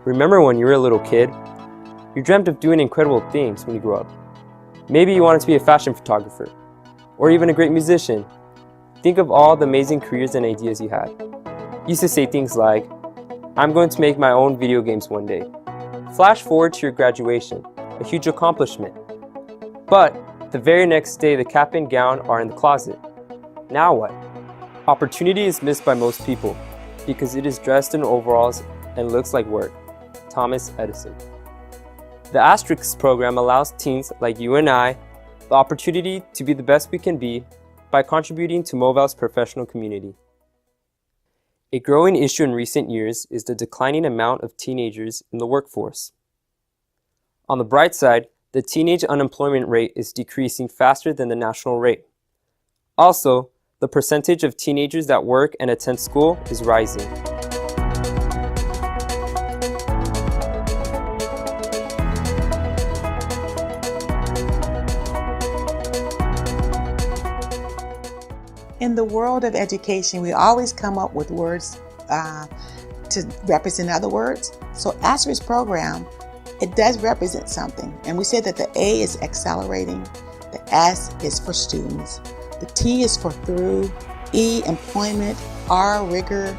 Remember when you were a little kid? You dreamt of doing incredible things when you grew up. Maybe you wanted to be a fashion photographer, or even a great musician. Think of all the amazing careers and ideas you had. You used to say things like, "I'm going to make my own video games one day." Flash forward to your graduation, a huge accomplishment. But the very next day, the cap and gown are in the closet. Now what? Opportunity is missed by most people because it is dressed in overalls and looks like work. Thomas Edison. The A.S.T.E.R.I.S.K program allows teens like you and I the opportunity to be the best we can be by contributing to Moval's professional community. A growing issue in recent years is the declining amount of teenagers in the workforce. On the bright side, the teenage unemployment rate is decreasing faster than the national rate. Also, the percentage of teenagers that work and attend school is rising. In the world of education, we always come up with words to represent other words. So A.S.T.E.R.I.S.K program, it does represent something. And we said that the A is accelerating, the S is for students, the T is for through, E employment, R rigor,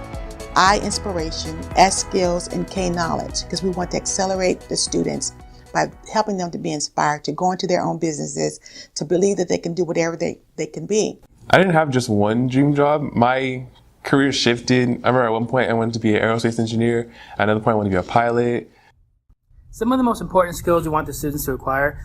I inspiration, S skills, and K knowledge, because we want to accelerate the students by helping them to be inspired, to go into their own businesses, to believe that they can do whatever they can be. I didn't have just one dream job. My career shifted. I remember at one point I wanted to be an aerospace engineer. At another point I wanted to be a pilot. Some of the most important skills we want the students to acquire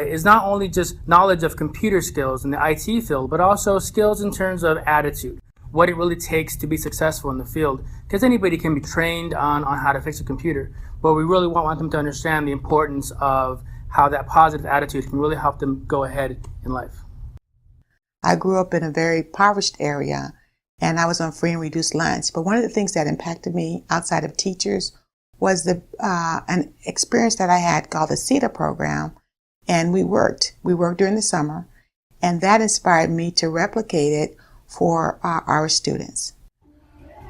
is not only just knowledge of computer skills in the IT field, but also skills in terms of attitude, what it really takes to be successful in the field. Because anybody can be trained on how to fix a computer, but we really want them to understand the importance of how that positive attitude can really help them go ahead in life. I grew up in a very impoverished area and I was on free and reduced lunch. But one of the things that impacted me outside of teachers was an experience that I had called the A.S.T.E.R.I.S.K program. And we worked during the summer, and that inspired me to replicate it for our students.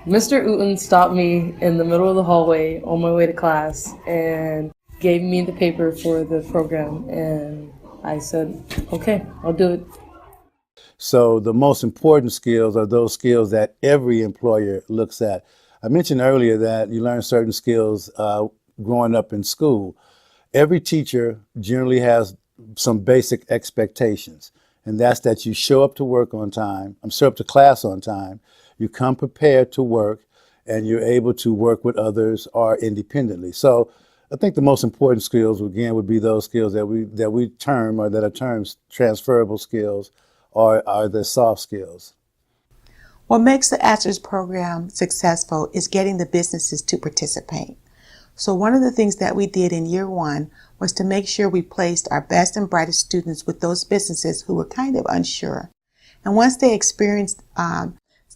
Mr. Uten stopped me in the middle of the hallway on my way to class and gave me the paper for the program. And I said, okay, I'll do it. So the most important skills are those skills that every employer looks at. I mentioned earlier that you learn certain skills growing up in school. Every teacher generally has some basic expectations, and that's that you show up to work on time, show up to class on time, you come prepared to work, and you're able to work with others or independently. So I think the most important skills, again, would be those skills that we term, or that are termed transferable skills, or are the soft skills. What makes the A.S.T.E.R.I.S.K program successful is getting the businesses to participate. So one of the things that we did in year one was to make sure we placed our best and brightest students with those businesses who were kind of unsure. And once they experienced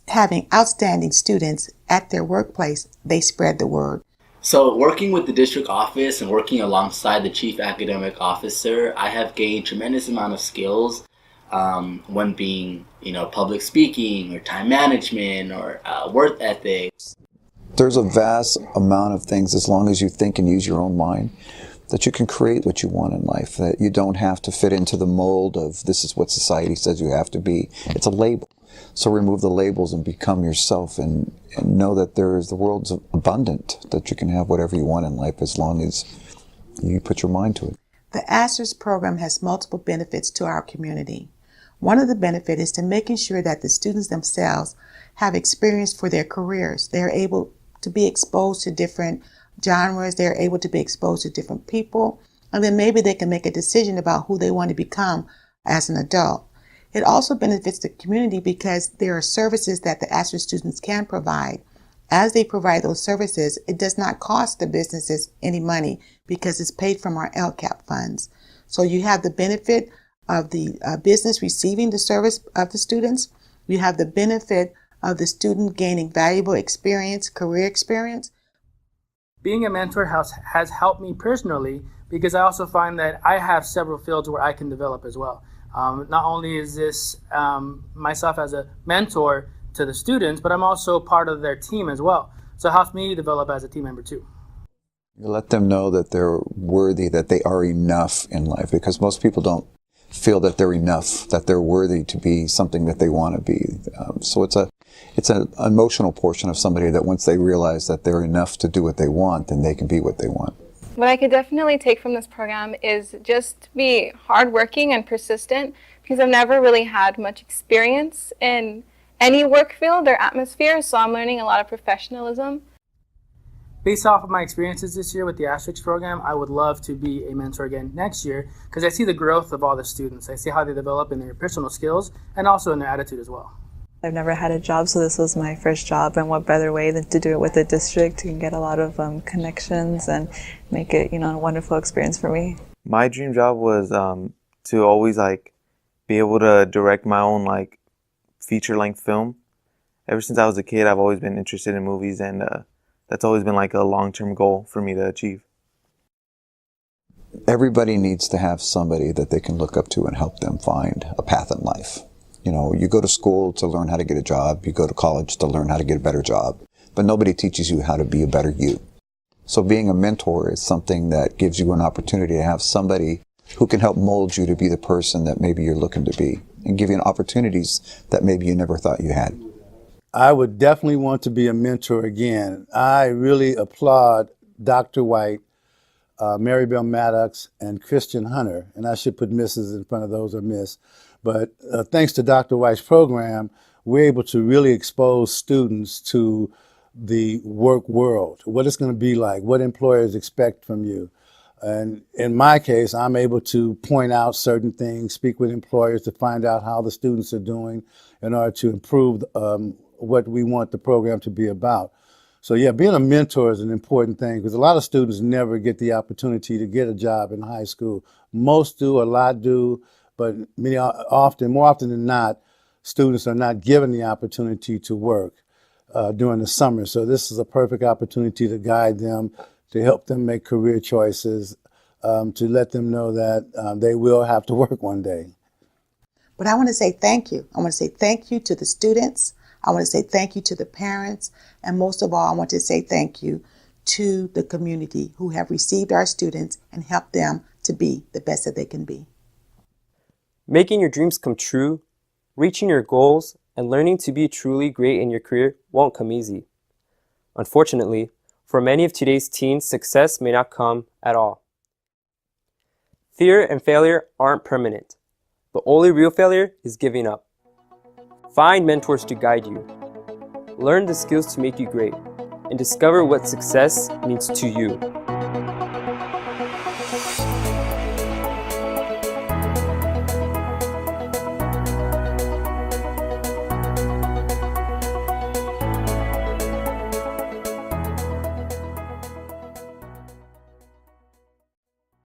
having outstanding students at their workplace, they spread the word. So working with the district office and working alongside the chief academic officer, I have gained tremendous amount of skills. One being, public speaking or time management or work ethics. There's a vast amount of things, as long as you think and use your own mind, that you can create what you want in life, that you don't have to fit into the mold of this is what society says you have to be. It's a label. So remove the labels and become yourself, and know that the world's abundant, that you can have whatever you want in life as long as you put your mind to it. The A.S.T.E.R.I.S.K program has multiple benefits to our community. One of the benefits is to making sure that the students themselves have experience for their careers. They're able to be exposed to different genres. They're able to be exposed to different people. And then maybe they can make a decision about who they want to become as an adult. It also benefits the community because there are services that the A.S.T.E.R.I.S.K students can provide. As they provide those services, it does not cost the businesses any money because it's paid from our LCAP funds. So you have the benefit of the business receiving the service of the students. You have the benefit of the student gaining valuable experience, career experience. Being a mentor has helped me personally because I also find that I have several fields where I can develop as well. Not only is this myself as a mentor to the students, but I'm also part of their team as well. So it helps me develop as a team member too. You let them know that they're worthy, that they are enough in life, because most people don't feel that they're enough, that they're worthy to be something that they want to be. So it's an emotional portion of somebody that once they realize that they're enough to do what they want, then they can be what they want. What I could definitely take from this program is just be hardworking and persistent, because I've never really had much experience in any work field or atmosphere, so I'm learning a lot of professionalism. Based off of my experiences this year with the A.S.T.E.R.I.S.K program, I would love to be a mentor again next year, because I see the growth of all the students. I see how they develop in their personal skills and also in their attitude as well. I've never had a job, so this was my first job, and what better way than to do it with the district. You can get a lot of connections and make it, a wonderful experience for me. My dream job was to always be able to direct my own feature-length film. Ever since I was a kid, I've always been interested in movies, and that's always been a long-term goal for me to achieve. Everybody needs to have somebody that they can look up to and help them find a path in life. You go to school to learn how to get a job, you go to college to learn how to get a better job, but nobody teaches you how to be a better you. So being a mentor is something that gives you an opportunity to have somebody who can help mold you to be the person that maybe you're looking to be, and give you opportunities that maybe you never thought you had. I would definitely want to be a mentor again. I really applaud Dr. White, Maribel Maddox, and Christian Hunter, and I should put Mrs. in front of those or Miss. But thanks to Dr. White's program, we're able to really expose students to the work world, what it's going to be like, what employers expect from you. And in my case, I'm able to point out certain things, speak with employers to find out how the students are doing in order to improve what we want the program to be about. So yeah, being a mentor is an important thing, because a lot of students never get the opportunity to get a job in high school. Most do, a lot do, but more often than not, students are not given the opportunity to work during the summer. So this is a perfect opportunity to guide them, to help them make career choices, to let them know that they will have to work one day. But I want to say thank you. I want to say thank you to the students. I want to say thank you to the parents. And most of all, I want to say thank you to the community who have received our students and helped them to be the best that they can be. Making your dreams come true, reaching your goals, and learning to be truly great in your career won't come easy. Unfortunately, for many of today's teens, success may not come at all. Fear and failure aren't permanent. The only real failure is giving up. Find mentors to guide you. Learn the skills to make you great, and discover what success means to you.